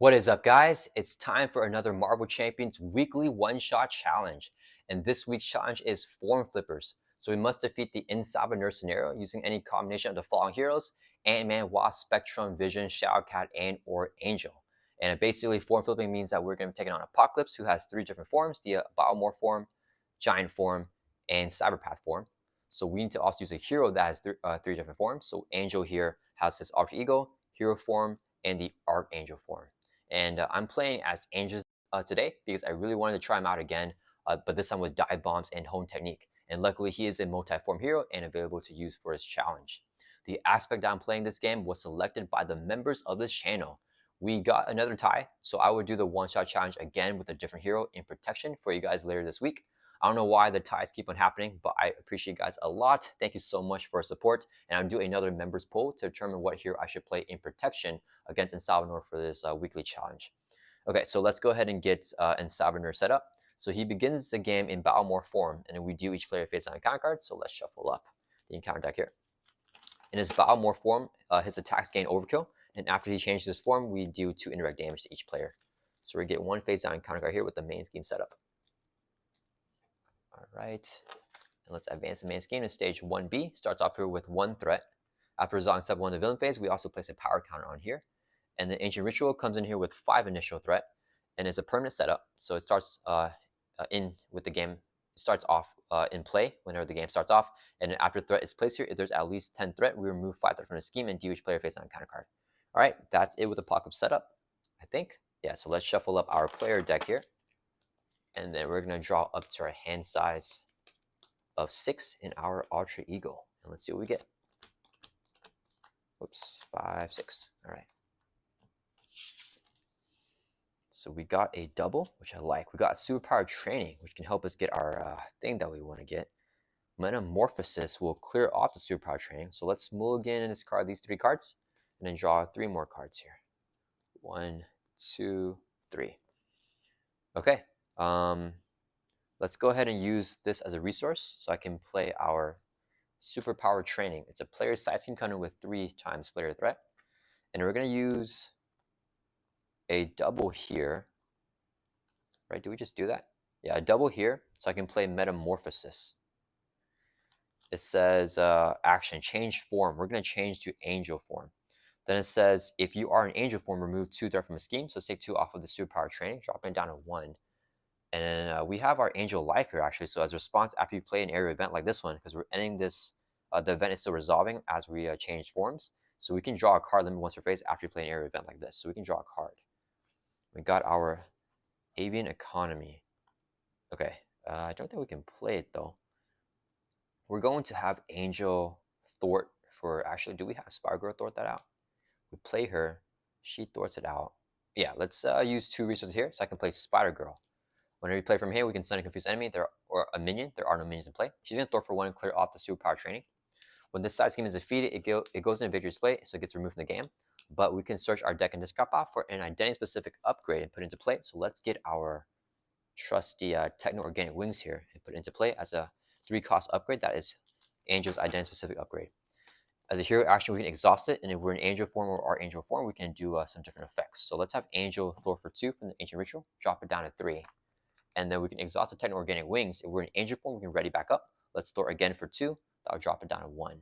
What is up, guys? It's time for another Marvel Champions weekly one-shot challenge. And this week's challenge is form flippers. So we must defeat the En Sabah Nur scenario using any combination of the following heroes: Ant-Man, Wasp, Spectrum, Vision, Shadowcat, and or Angel. And basically, form flipping means that we're going to be taking on Apocalypse, who has three different forms: the Biomorph form, Giant form, and Cyberpath form. So we need to also use a hero that has three different forms. So Angel here has his alter ego, hero form, and the Archangel form. And I'm playing as Angel today because I really wanted to try him out again, but this time with dive bombs and home technique. And luckily, he is a multi-form hero and available to use for his challenge. The aspect that I'm playing this game was selected by the members of this channel. We got another tie, so I would do the one-shot challenge again with a different hero in protection for you guys later this week. I don't know why the ties keep on happening, but I appreciate you guys a lot. Thank you so much for your support. And I'm doing another members poll to determine what hero I should play in protection against En Sabah Nur for this weekly challenge. Okay, so let's go ahead and get En Sabah Nur set up. So he begins the game in Biomorph form, and then we do each player face on a encounter card. So let's shuffle up the encounter deck here. In his Biomorph form, his attacks gain overkill, and after he changes his form, we do 2 indirect damage to each player. So we get 1 face down encounter card here with the main scheme set up. All right, and let's advance the main scheme to stage 1B. Starts off here with 1 threat. After resolving step 1 of the villain phase, we also place a power counter on here. And the Ancient Ritual comes in here with 5 initial threat, and it's a permanent setup. So it starts in with the game. It starts off in play whenever the game starts off, and after threat is placed here, if there's at least 10 threat, we remove 5 threat from the scheme and deal each player face on a counter card. All right, that's it with the Apocalypse setup, I think. Yeah, so let's shuffle up our player deck here, and then we're gonna draw up to our hand size of 6 in our Alter Ego, and let's see what we get. Whoops, 5, 6. All right. So we got a double, which I like. We got superpower training, which can help us get our thing that we want to get. Metamorphosis will clear off the superpower training. So let's mulligan and discard these 3 cards, and then draw 3 more cards here. 1, 2, 3. Okay. Let's go ahead and use this as a resource, so I can play our superpower training. It's a player side scheme counter with 3 times player threat, and we're gonna use a double here, right? Do we just do that? Yeah, a double here, so I can play Metamorphosis. It says action, change form. We're going to change to Angel form. Then it says if you are an Angel form, remove 2 threat from a scheme. So let's take 2 off of the superpower training, dropping it down to 1. And then we have our Angel life here actually. So as a response after you play an area event like this one, because we're ending this, the event is still resolving as we change forms. So we can draw a card limit once per phase after you play an area event like this. So we can draw a card. We got our Avian Economy. Okay, I don't think we can play it though. We're going to have Angel thwart for, actually, do we have Spider Girl thwart that out? We play her, she thwarts it out. Yeah, let's use 2 resources here so I can play Spider Girl. Whenever we play from here, we can send a confused enemy or a minion. There are no minions in play. She's going to thwart for 1 and clear off the superpower training. When this side scheme is defeated, it goes into victory display, so it gets removed from the game. But we can search our deck and discard off for an identity-specific upgrade and put it into play. So let's get our trusty Techno-Organic Wings here and put it into play as a 3-cost upgrade. That is Angel's identity-specific upgrade. As a hero action, we can exhaust it, and if we're in Angel form or Archangel form, we can do some different effects. So let's have Angel thwart for 2 from the Ancient Ritual, drop it down to 3. And then we can exhaust the Techno-Organic Wings. If we're in Angel form, we can ready back up. Let's thwart again for 2. That'll drop it down to 1.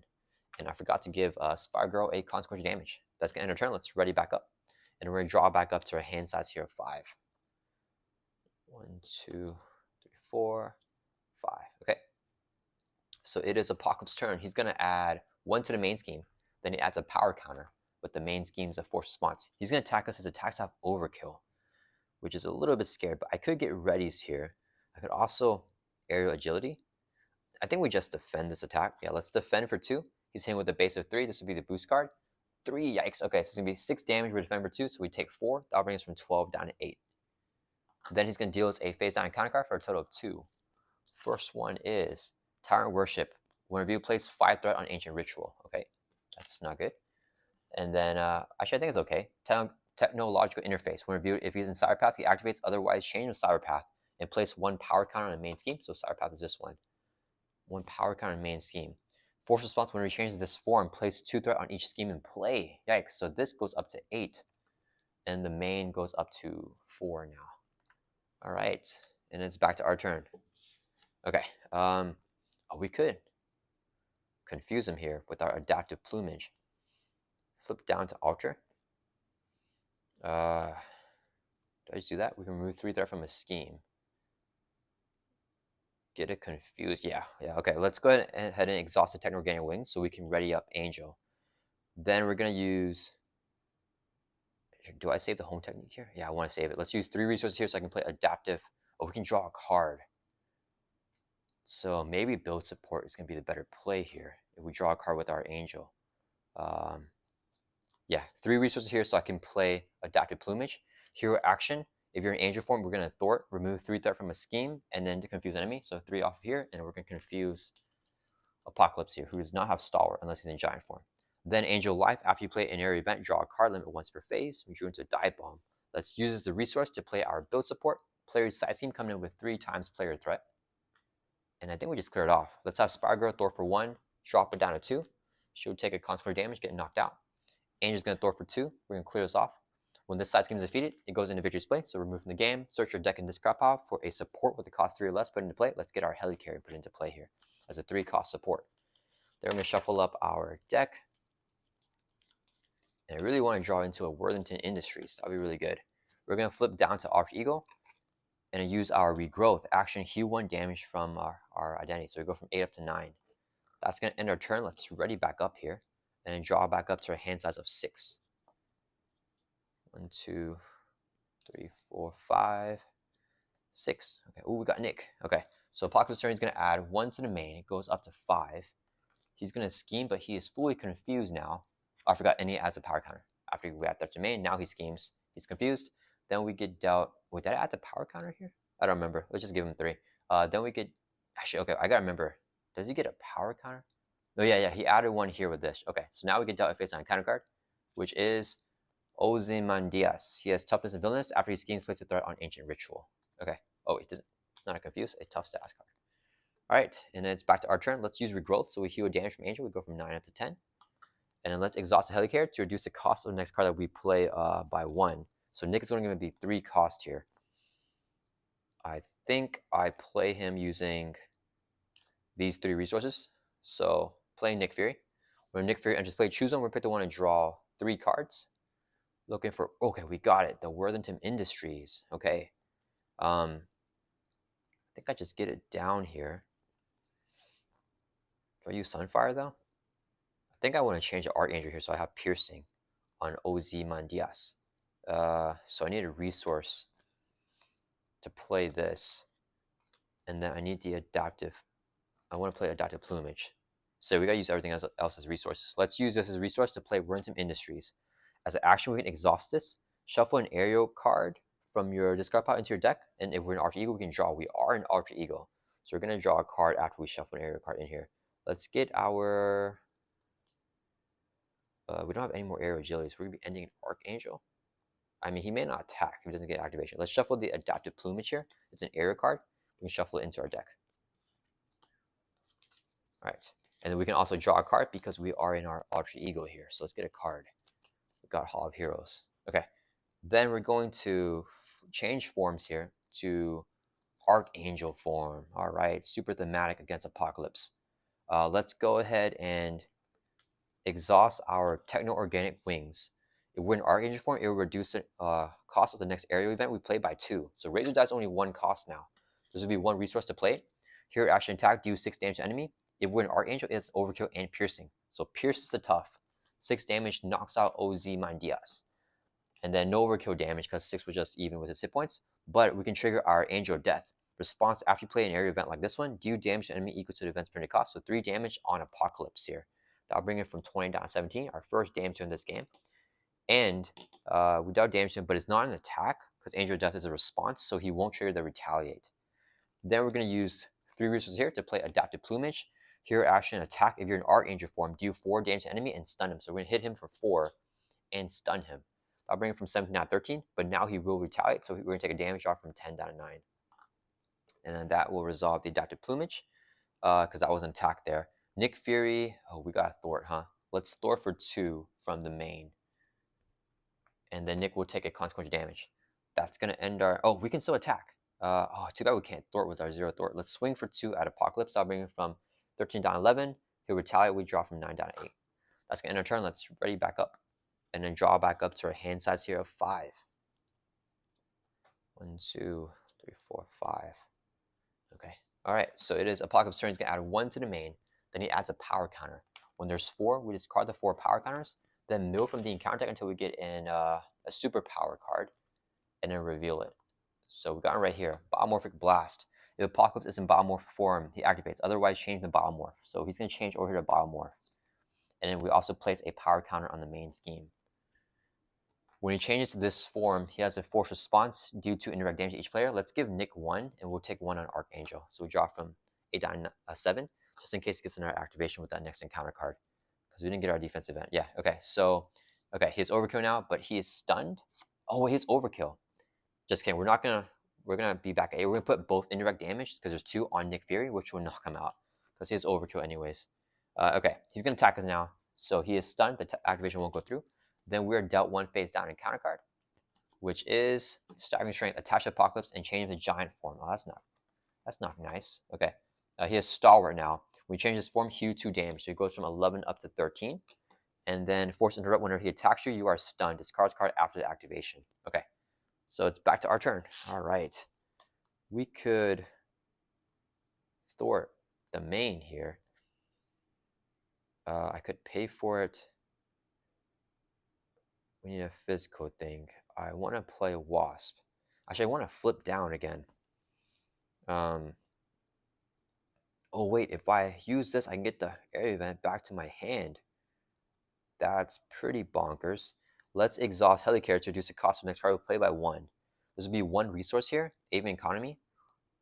And I forgot to give Spire Girl a consequential damage. That's going to end our turn. Let's ready back up. And we're going to draw back up to a hand size here of 5. 1, 2, 3, 4, 5. Okay. So it is Apocalypse's turn. He's going to add 1 to the main scheme. Then he adds a power counter with the main scheme's force response. He's going to attack us. His attacks have overkill, which is a little bit scared. But I could get readies here. I could also aerial agility. I think we just defend this attack. Yeah, let's defend for 2. He's hitting with a base of 3. This would be the boost card. 3, yikes. Okay, so it's going to be 6 damage. We defend for 2, so we take 4. That'll bring us from 12 down to 8. Then he's going to deal us a face down encounter card for a total of 2. First one is Tyrant Worship. When review, place 5 threat on Ancient Ritual. Okay, that's not good. And then, actually, I think it's okay. Technological Interface. When reviewed, if he's in Cyberpath, he activates. Otherwise, change with Cyberpath and place 1 power counter on the main scheme. So Cyberpath is this one. 1 power counter on main scheme. Force response, when he changes this form, place 2 threat on each scheme in play. Yikes, so this goes up to 8. and the main goes up to 4 now. All right, and it's back to our turn. Okay, oh, we could confuse him here with our adaptive plumage. Flip down to alter. Do I just do that? We can remove 3 threat from a scheme. Get it confused. Yeah. Okay, let's go ahead and exhaust the techno-organic wings so we can ready up Angel. Then we're going to use... Do I save the home technique here? Yeah, I want to save it. Let's use 3 resources here so I can play adaptive. Oh, we can draw a card. So maybe build support is going to be the better play here if we draw a card with our Angel. Yeah, 3 resources here so I can play adaptive plumage. Hero action. If you're in Angel form, we're going to thwart, remove 3 threat from a scheme, and then to confuse enemy. So 3 off of here, and we're going to confuse Apocalypse here, who does not have Stalwart unless he's in Giant form. Then Angel Life, after you play an area event, draw a card limit once per phase. We drew into a Dive Bomb. Let's use this as the resource to play our build support. Player's side scheme coming in with 3 times player threat. And I think we just clear it off. Let's have Spire Girl Thor for 1, drop it down to 2. She would take a consequent damage, get knocked out. Angel's going to Thor for 2. We're going to clear this off. When this side scheme is defeated, it goes into Victory's play. So remove from the game. Search your deck and discard pile for a support with a cost 3 or less put into play. Let's get our Helicarrier put into play here as a 3 cost support. Then we're going to shuffle up our deck. And I really want to draw into a Worthington Industries. That'll be really good. We're going to flip down to Alter Ego and use our Regrowth action, heal 1 damage from our identity. So we go from 8 up to 9. That's going to end our turn. Let's ready back up here and then draw back up to our hand size of 6. 1, 2, 3, 4, 5, 6. Okay. Oh, we got Nick. Okay. So Apocalypse turn is going to add 1 to the main. It goes up to 5. He's going to scheme, but he is fully confused now. Oh, I forgot, and he adds a power counter. After we add that to main, now he schemes. He's confused. Then we get dealt... Wait, did I add the power counter here? I don't remember. Let's just give him 3. Then we get... Actually, okay, I gotta remember. Does he get a power counter? No, yeah, he added 1 here with this. Okay, so now we get dealt a face-on counter card, which is Ozymandias. He has toughness and villainous. After he schemes, places a threat on Ancient Ritual. Okay. Oh, it doesn't... It's not a confuse. A tough status card. Alright, and then it's back to our turn. Let's use Regrowth. So we heal damage from Angel. We go from 9 up to 10. And then let's exhaust the Helicarrier to reduce the cost of the next card that we play by 1. So Nick is only going to be 3 cost here. I think I play him using these 3 resources. So playing Nick Fury. When Nick Fury enters play, choose one. We're pick the one to draw 3 cards. Looking for... Okay, we got it. The Worthington Industries. Okay. I think I just get it down here. Do I use Sunfire though? I think I want to change the Archangel here so I have Piercing on Ozymandias. So I need a resource to play this. And then I need the adaptive. I want to play adaptive plumage. So we got to use everything else as resources. Let's use this as a resource to play Worthington Industries. As an action, we can exhaust this. Shuffle an aerial card from your discard pile into your deck. And if we're in Alter Ego, we can draw. We are in Alter Ego. So we're going to draw a card after we shuffle an aerial card in here. Let's get our... we don't have any more aerial agilities. We're going to be ending an Archangel. I mean, he may not attack if he doesn't get activation. Let's shuffle the adaptive plumage here. It's an aerial card. We can shuffle it into our deck. All right. And then we can also draw a card because we are in our Alter Ego here. So let's get a card. We got Hall of Heroes. Okay. Then we're going to change forms here to Archangel form. All right. Super thematic against Apocalypse. Let's go ahead and exhaust our techno-organic wings. If we're in Archangel form, it will reduce the cost of the next aerial event we play by 2. So Razor Die is only 1 cost now. This will be 1 resource to play it. Here, action attack, do 6 damage to enemy. If we're in Archangel, it's overkill and piercing. So pierce is the tough. 6 damage knocks out Ozymandias. And then no overkill damage because 6 was just even with his hit points. But we can trigger our Angel of Death. Response after you play an area event like this one, do damage to enemy equal to the event's printed cost. So 3 damage on Apocalypse here. That'll bring it from 20 down to 17. Our first damage in this game. And without damage to him, but it's not an attack because Angel of Death is a response, so he won't trigger the Retaliate. Then we're going to use 3 resources here to play Adaptive Plumage. Hero action attack. If you're in Archangel form, do 4 damage to enemy and stun him. So we're going to hit him for 4 and stun him. I'll bring him from 17 down to 13, but now he will retaliate, so we're going to take a damage off from 10 down to 9. And then that will resolve the Adaptive Plumage because that was an attack there. Nick Fury. Oh, we got Thwart, huh? Let's Thwart for 2 from the main. and then Nick will take a consequential damage. That's gonna end our. Oh, we can still attack. Oh, too bad we can't thwart with our 0 thwart. Let's swing for 2 at Apocalypse. I'll bring him from 13 down 11. He'll retaliate. We draw from 9 down 8. That's gonna end our turn. Let's ready back up, and then draw back up to our hand size here of 5. 1, 2, 3, 4, 5. Okay. All right. So it is Apocalypse turn. He's gonna add 1 to the main. Then he adds a power counter. When there's 4, we discard the 4 power counters. Then mill from the encounter deck until we get in a super power card, and then reveal it. So we got it right here. Biomorphic Blast. If Apocalypse is in Biomorph form, he activates. Otherwise, change the Biomorph. So he's going to change over here to Biomorph. And then we also place a power counter on the main scheme. When he changes to this form, he has a force response due to indirect damage to each player. Let's give Nick 1, and we'll take 1 on Archangel. So we draw from 8 down 7, just in case he gets another activation with that next encounter card. Because we didn't get our defense event. Yeah, okay. So, okay, he has Overkill now, but he is stunned. Oh, he has Overkill. Just kidding. We're gonna be back at 8. We're gonna put both indirect damage because there's 2 on Nick Fury, which will knock him out because he has Overkill anyways. Okay, he's gonna attack us now. So he is stunned. The activation won't go through. Then we're dealt 1 face down encounter card, which is Staggering Strength, attach Apocalypse, and change the giant form. Oh, that's not nice. Okay, he has Stalwart now. We change his form, Hue 2 damage, so he goes from 11 up to 13. And then Force Interrupt. Whenever he attacks you, you are stunned. Discard card after the activation. Okay. So it's back to our turn. All right. We could thwart the main here. I could pay for it. We need a physical thing. I want to play Wasp. Actually, I want to flip down again. Oh, wait. If I use this, I can get the area event back to my hand. That's pretty bonkers. Let's exhaust Helicarrier to reduce the cost of the next card we play by 1. This would be 1 resource here, Avian Economy.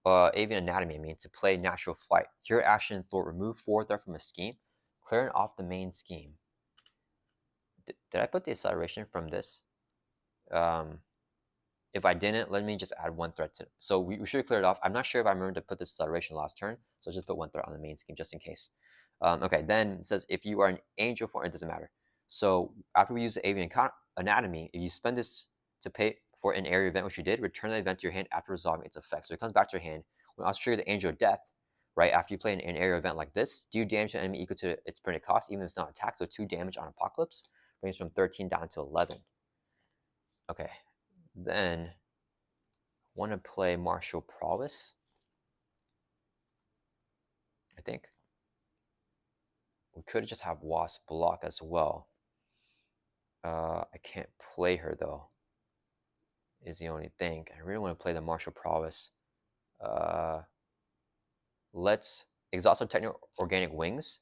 Avian Anatomy, I mean, to play Natural Flight. Your action, thwart, remove 4 threat from a scheme, clearing off the main scheme. Did I put the acceleration from this? If I didn't, let me just add 1 threat to it. So we should clear it off. I'm not sure if I remember to put this acceleration last turn, so just put 1 threat on the main scheme just in case. Okay, then it says if you are an angel form, it doesn't matter. So after we use the Avian Anatomy, if you spend this to pay for an area event, which you did, return the event to your hand after resolving its effect. So it comes back to your hand. When I also trigger the Angel of Death, right after you play an area event like this, do damage to an enemy equal to its permanent cost, even if it's not attacked. So 2 damage on Apocalypse, brings from 13 down to 11. Okay, then I want to play Martial Prowess, I think. We could just have Wasp block as well. I can't play her though, is the only thing. I really want to play the Martial Prowess. Let's exhaust our Techno Organic Wings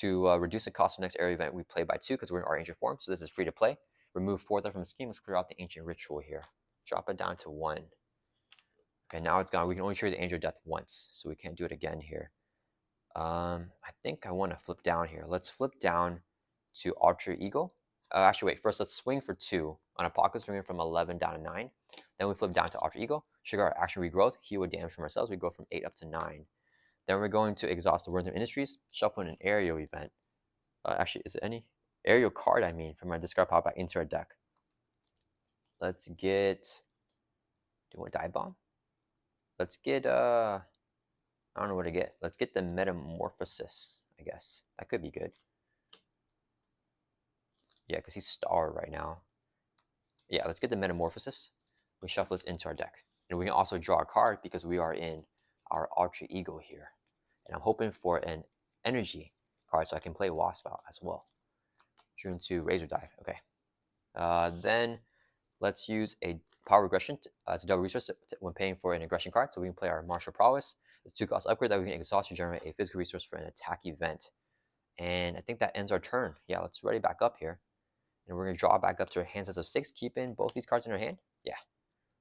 to reduce the cost of the next area event we play by 2 because we're in our ancient form. So this is free to play. Remove 4 threat from the scheme. Let's clear out the ancient ritual here. Drop it down to 1. Okay, now it's gone. We can only trigger the Angel of Death once, so we can't do it again here. I think I want to flip down here. Let's flip down to Ultra Eagle. Actually, wait. First, let's swing for 2 on Apocalypse, bringing from 11 down to 9. Then we flip down to Ultra Eagle. Trigger our action regrowth. Heal damage from ourselves. We go from 8 up to 9. Then we're going to exhaust the Words of Industries, shuffle in an aerial event. Actually, is it any? Aerial card, I mean, from our discard pile back into our deck. Let's get. Do you want Dive Bomb? Let's get. I don't know what to get. Let's get the Metamorphosis, I guess. That could be good. Yeah, because he's Star right now. Yeah, let's get the Metamorphosis. We shuffle this into our deck. And we can also draw a card because we are in our Ultra Ego here. And I'm hoping for an energy card so I can play Wasp out as well. Drew into Razor Dive. Okay. Then let's use a Power Regression. It's a double resource when paying for an aggression card. So we can play our Martial Prowess. It's 2 cost upgrade that we can exhaust to generate a physical resource for an attack event. And I think that ends our turn. Yeah, let's ready back up here. And we're going to draw back up to our hand size of 6, keeping both these cards in our hand. Yeah.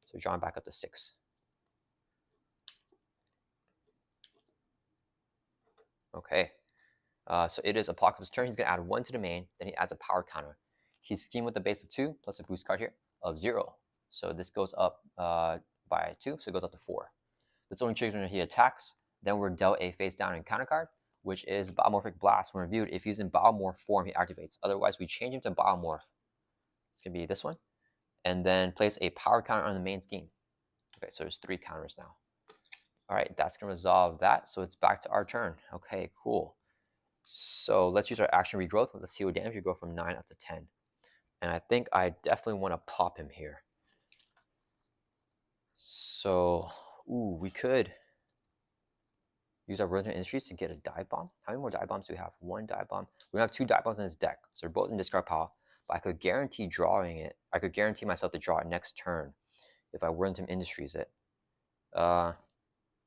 So drawing back up to 6. Okay. So it is Apocalypse's turn. He's going to add 1 to the main. Then he adds a power counter. He's schemed with a base of 2 plus a boost card here of 0. So this goes up by 2. So it goes up to 4. This only triggers when he attacks. Then we're dealt a face down encounter card, which is Biomorphic Blast. When reviewed, if he's in Biomorph form, he activates. Otherwise, we change him to Biomorph. It's going to be this one. and then place a power counter on the main scheme. Okay, so there's 3 counters now. All right, that's gonna resolve that. So it's back to our turn. Okay, cool. So let's use our action regrowth. Let's see what damage we go from 9 up to 10. And I think I definitely want to pop him here. So, ooh, we could use our Rodent Industries to get a dive bomb. How many more dive bombs do we have? 1 dive bomb. We have 2 dive bombs in his deck, so they're both in discard pile. But I could guarantee drawing it. I could guarantee myself to draw it next turn if I Rodent Industries it.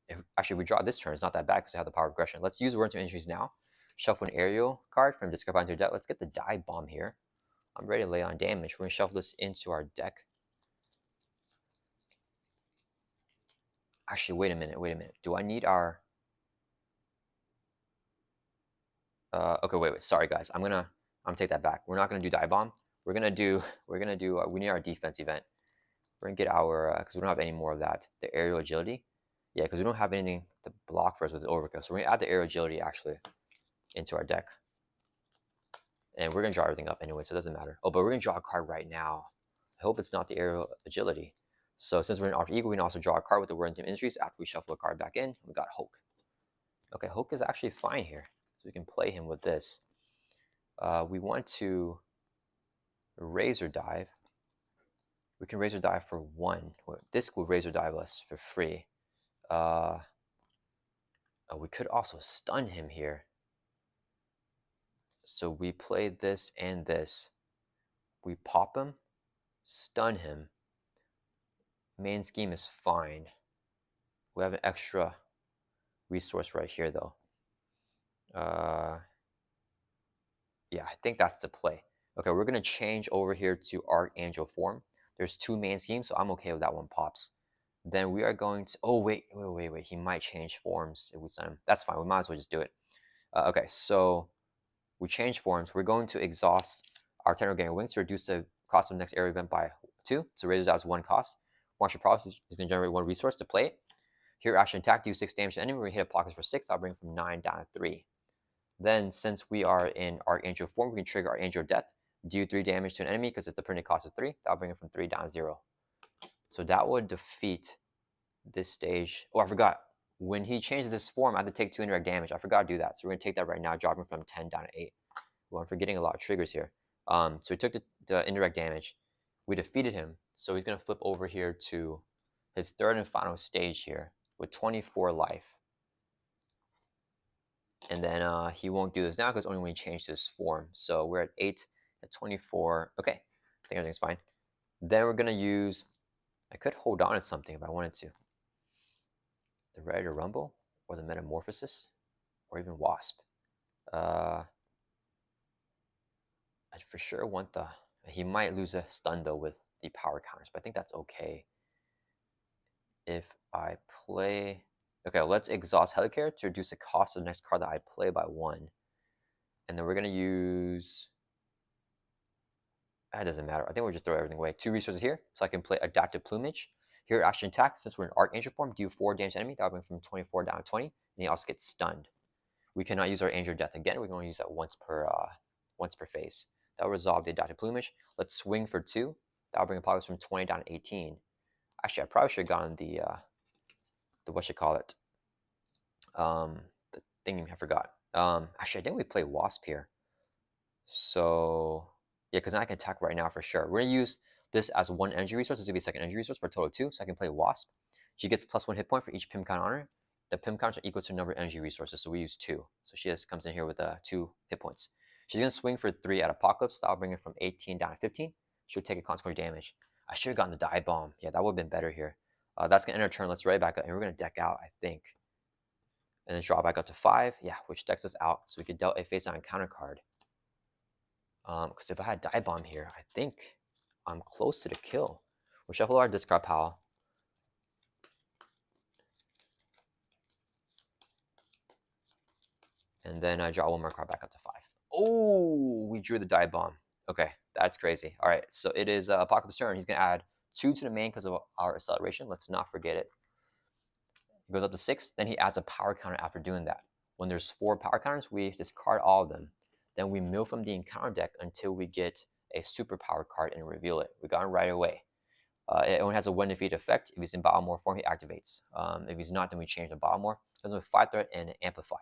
If actually we draw this turn, it's not that bad because we have the power of aggression. Let's use Rodent Industries now. Shuffle an aerial card from discard pile into your deck. Let's get the dive bomb here. I'm ready to lay on damage. We're gonna shuffle this into our deck. Actually, wait a minute. Do I need our... okay, wait. Sorry, guys. I'm gonna take that back. We're not gonna do dive bomb. We need our defense event. We're gonna get our, because we don't have any more of that, the aerial agility. Yeah, because we don't have anything to block for us with overkill. So we're gonna add the aerial agility actually into our deck. And we're gonna draw everything up anyway, so it doesn't matter. Oh, but we're gonna draw a card right now. I hope it's not the aerial agility. So since we're in Alter Ego, we can also draw a card with the Word Team Industries after we shuffle a card back in. We got Hulk. Okay, Hulk is actually fine here. So we can play him with this. We want to Razor Dive. We can Razor Dive for 1. This will Razor Dive us for free. We could also stun him here. So we play this and this. We pop him, stun him. Main scheme is fine. We have an extra resource right here though. Yeah, I think that's the play. Okay, we're gonna change over here to Archangel form. There's 2 main schemes, so I'm okay with that one pops. Then we are going to, oh wait, he might change forms if we stun him. That's fine, we might as well just do it. Okay, so we change forms. We're going to exhaust our Tendril Gang Wings to reduce the cost of the next area event by 2. So Razor Dive's 1 cost. Martial Prowess is going to generate 1 resource to play it. Here, action attack, do 6 damage to enemy. We hit a pocket for 6. I'll bring it from 9 down to 3. Then, since we are in Archangel form, we can trigger Archangel Death, do 3 damage to an enemy because it's the printed cost of 3. That'll bring it from 3 down to 0. So that would defeat this stage. Oh, I forgot. When he changes this form, I have to take 2 indirect damage. I forgot to do that. So we're going to take that right now, dropping from 10 down to 8. Well, I'm forgetting a lot of triggers here. So he took the indirect damage. We defeated him. So he's going to flip over here to his 3rd and final stage here with 24 life. And then he won't do this now because only when he changed his form. So we're at 8 at 24. Okay, I think everything's fine. Then we're going to use, I could hold on to something if I wanted to. The Ready to Rumble, or the Metamorphosis, or even Wasp. I for sure want the, he might lose a stun though with the power counters, but I think that's okay. If I play, okay, let's exhaust Helicarrier to reduce the cost of the next card that I play by 1. And then we're gonna use, that doesn't matter. I think we'll just throw everything away. 2 resources here, so I can play Adaptive Plumage. Here, action attack, since we're in Archangel form, do 4 damage to enemy. That'll bring from 24 down to 20, and he also gets stunned. We cannot use our Angel Death again. We can only use that once per phase. That'll resolve the Adaptive Plumage. Let's swing for 2. That'll bring Apocalypse from 20 down to 18. Actually, I probably should have gotten the what you call it, the thing I forgot. Actually, I think we play Wasp here. So yeah, because I can attack right now for sure. We're gonna use this as 1 energy resource. This will be a 2nd energy resource for a total of 2. So I can play Wasp. She gets +1 hit point for each Pim count on her. The Pim counts are equal to the number of energy resources, so we use 2. So she just comes in here with 2 hit points. She's gonna swing for 3 at Apocalypse. That'll bring her from 18 down to 15. She'll take a consequence damage. I should have gotten the dive bomb. Yeah, that would have been better here. That's gonna end our turn. Let's ready back up, and we're gonna deck out, I think, and then draw back up to 5. Yeah, which decks us out, so we could dealt a face-down counter card. Because if I had dive bomb here, I think I'm close to the kill. We'll shuffle our discard pile. And then I draw 1 more card back up to 5. Oh, we drew the dive bomb. Okay, that's crazy. All right, so it is Apocalypse turn. He's going to add 2 to the main because of our acceleration. Let's not forget it. He goes up to 6. Then he adds a power counter after doing that. When there's 4 power counters, we discard all of them. Then we mill from the encounter deck until we get a super power card and reveal it. We got it right away. It only has a one defeat effect. If he's in battle mode form, he activates. If he's not, then we change the battle mode. Comes with 5 threat and amplify.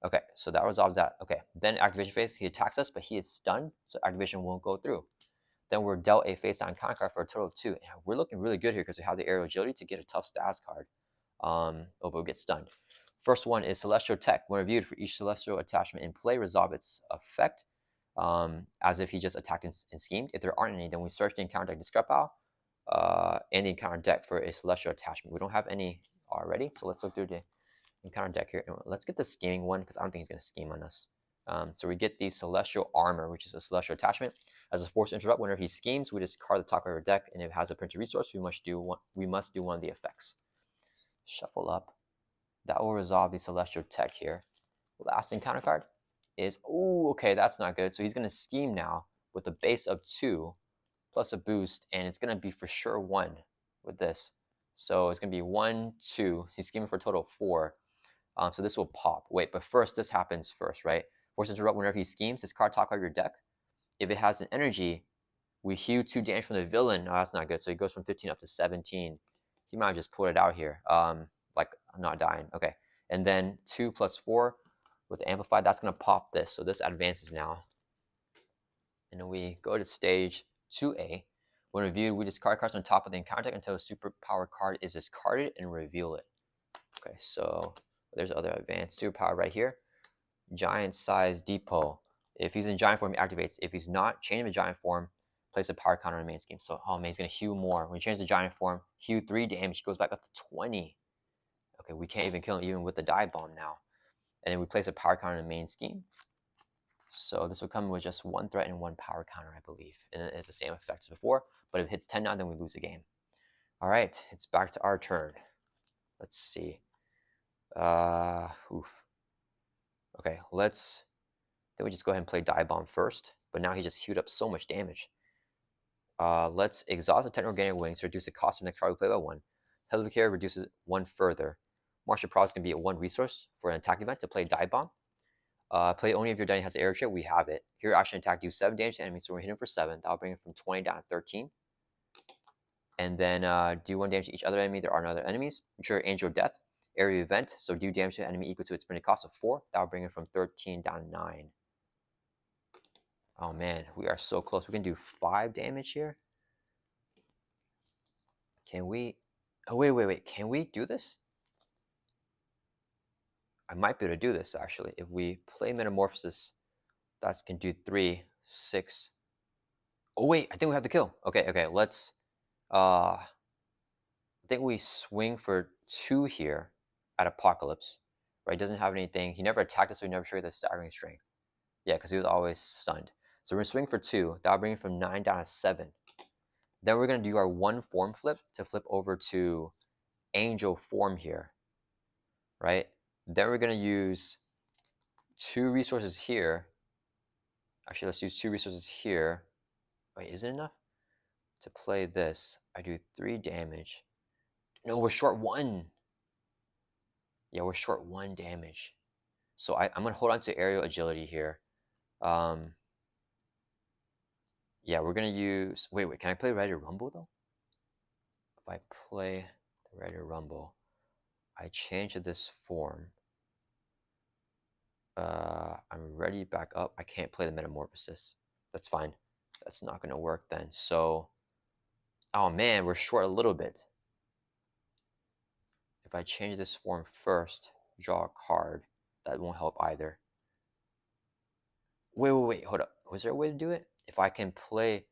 Okay, so that resolves that. Okay, then activation phase, he attacks us, but he is stunned, so activation won't go through. Then we're dealt a face down counter card for a total of 2. And we're looking really good here because we have the aerial agility to get a tough status card. But we'll get stunned. First one is Celestial Tech. When reviewed, for each celestial attachment in play, resolve its effect as if he just attacked and schemed. If there aren't any, then we search the encounter deck discard pile and the encounter deck for a celestial attachment. We don't have any already, so let's look through the encounter deck here. And let's get the scheming one because I don't think he's going to scheme on us. So we get the Celestial Armor, which is a celestial attachment. As a force interrupt, whenever he schemes, we discard the top of our deck, and if it has a printed resource, we must do one of the effects. Shuffle up. That will resolve the Celestial Tech here. Last encounter card is, oh, okay, that's not good. So he's going to scheme now with a base of 2 plus a boost, and it's going to be for sure 1 with this. So it's going to be 1, 2. He's scheming for a total of 4. So this will pop. Wait, but first, this happens first, right? Force interrupt whenever he schemes. This card top of your deck. If it has an energy, we heal 2 damage from the villain. Oh, that's not good. So he goes from 15 up to 17. He might have just pulled it out here. Like I'm not dying. Okay. And then 2 plus 4 with the amplified, that's going to pop this. So this advances now. And then we go to stage 2A. When reviewed, we discard cards on top of the encounter deck until a superpower card is discarded and reveal it. Okay, so there's other advanced superpower right here. Giant size depot. If he's in giant form, he activates. If he's not, change him to giant form, place a power counter on the main scheme. So, oh man, he's going to heal more. When he changes to giant form, heal 3 damage, he goes back up to 20. Okay, we can't even kill him even with the dive bomb now. And then we place a power counter in the main scheme. So this will come with just 1 threat and 1 power counter, I believe. And it's the same effect as before, but if it hits 10 now, then we lose the game. All right, it's back to our turn. Let's see. Oof. Okay, then we just go ahead and play dive bomb first. But now he just healed up so much damage. Let's exhaust the techno-organic wings to reduce the cost of next card we play by 1. Head of reduces 1 further. Martial Prowess can be a 1 resource for an attack event to play dive bomb. Play only if your dice has air ship. We have it. Here, action attack, do 7 damage to enemies, so we're hitting for 7. That'll bring it from 20 down to 13. And then do 1 damage to each other enemy. There are no other enemies. Ensure Angel Death. Area event, so do damage to an enemy equal to its printed cost of 4. That'll bring it from 13 down to 9. Oh man, we are so close. We can do 5 damage here. Can we? Oh, wait. Can we do this? I might be able to do this, actually. If we play Metamorphosis, that can do 3, 6. Oh, wait, I think we have to kill. Okay, let's... I think we swing for 2 here at Apocalypse. Right, doesn't have anything. He never attacked us, so he never showed the staggering strength. Yeah, because he was always stunned. So we're going to swing for 2. That'll bring it from 9 down to 7. Then we're going to do our 1 form flip to flip over to Angel form here. Right? Then we're going to use 2 resources here. Actually, let's use 2 resources here. Wait, is it enough? To play this, I do 3 damage. No, we're short 1. Yeah, we're short 1 damage. So I'm going to hold on to aerial agility here. Yeah, we're going to use... Wait, can I play Ready to Rumble, though? If I play the Ready to Rumble, I change to this form. I'm ready back up. I can't play the Metamorphosis. That's fine. That's not going to work then. So, oh man, we're short a little bit. If I change this form first, draw a card, that won't help either. Wait, hold up. Was there a way to do it? If I play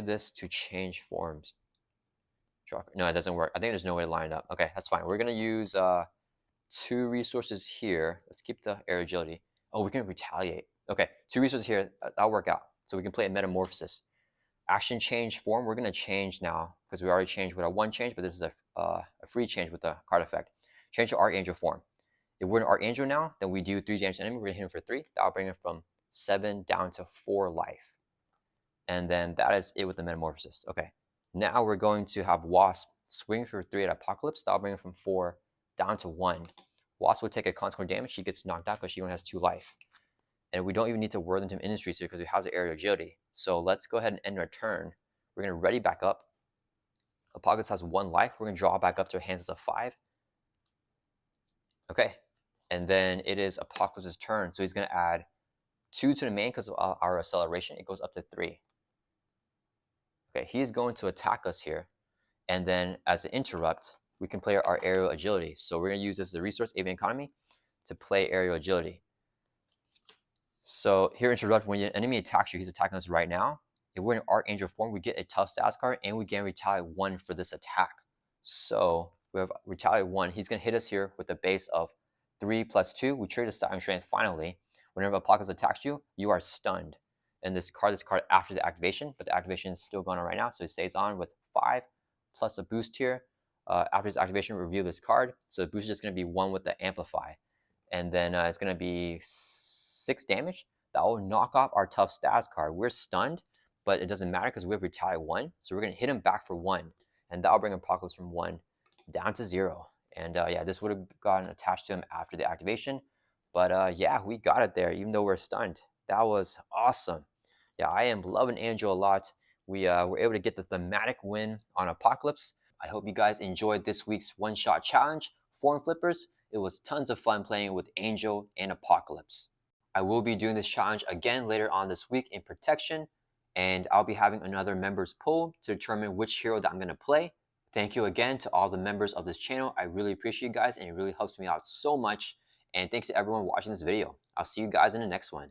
this to change forms. No, it doesn't work. I think there's no way to line it up. Okay, that's fine. We're going to use 2 resources here. Let's keep the air agility. Oh, we can retaliate. Okay, 2 resources here. That'll work out. So we can play a Metamorphosis. Action change form. We're going to change now because we already changed with our 1 change, but this is a free change with the card effect. Change to Archangel form. If we're in Archangel now, then we do 3 damage to enemy. We're going to hit him for 3. That'll bring him from 7 down to 4 life. And then that is it with the Metamorphosis. Okay. Now we're going to have Wasp swing for 3 at Apocalypse. That'll bring it from 4 down to 1. Wasp will take a consequent damage. She gets knocked out because she only has 2 life. And we don't even need to whirl into industries here because we have the aerial agility. So let's go ahead and end our turn. We're going to ready back up. Apocalypse has 1 life. We're going to draw back up to our hands as a 5. Okay. And then it is Apocalypse's turn. So he's going to add 2 to the main because of our acceleration. It goes up to 3. Okay, he is going to attack us here. And then as an interrupt, we can play our aerial agility. So we're going to use this as a resource, avian economy, to play aerial agility. So here, interrupt, when your enemy attacks you, he's attacking us right now. If we're in Archangel form, we get a tough stats card, and we gain retaliate 1 for this attack. So we have retaliate 1. He's going to hit us here with a base of 3 plus 2. We trade a side strength finally. Whenever Apocalypse attacks you, you are stunned. And this card after the activation, but the activation is still going on right now, so it stays on with 5 plus a boost here. After this activation, reveal this card. So the boost is just going to be 1 with the amplify. And then it's going to be 6 damage. That will knock off our tough stats card. We're stunned, but it doesn't matter because we have retaliate 1. So we're going to hit him back for 1. And that'll bring Apocalypse from 1 down to 0. And yeah, this would have gotten attached to him after the activation. But yeah, we got it there, even though we're stunned. That was awesome. Yeah, I am loving Angel a lot. We were able to get the thematic win on Apocalypse. I hope you guys enjoyed this week's one-shot challenge. Form Flippers, it was tons of fun playing with Angel and Apocalypse. I will be doing this challenge again later on this week in Protection, and I'll be having another members poll to determine which hero that I'm going to play. Thank you again to all the members of this channel. I really appreciate you guys, and it really helps me out so much. And thanks to everyone watching this video. I'll see you guys in the next one.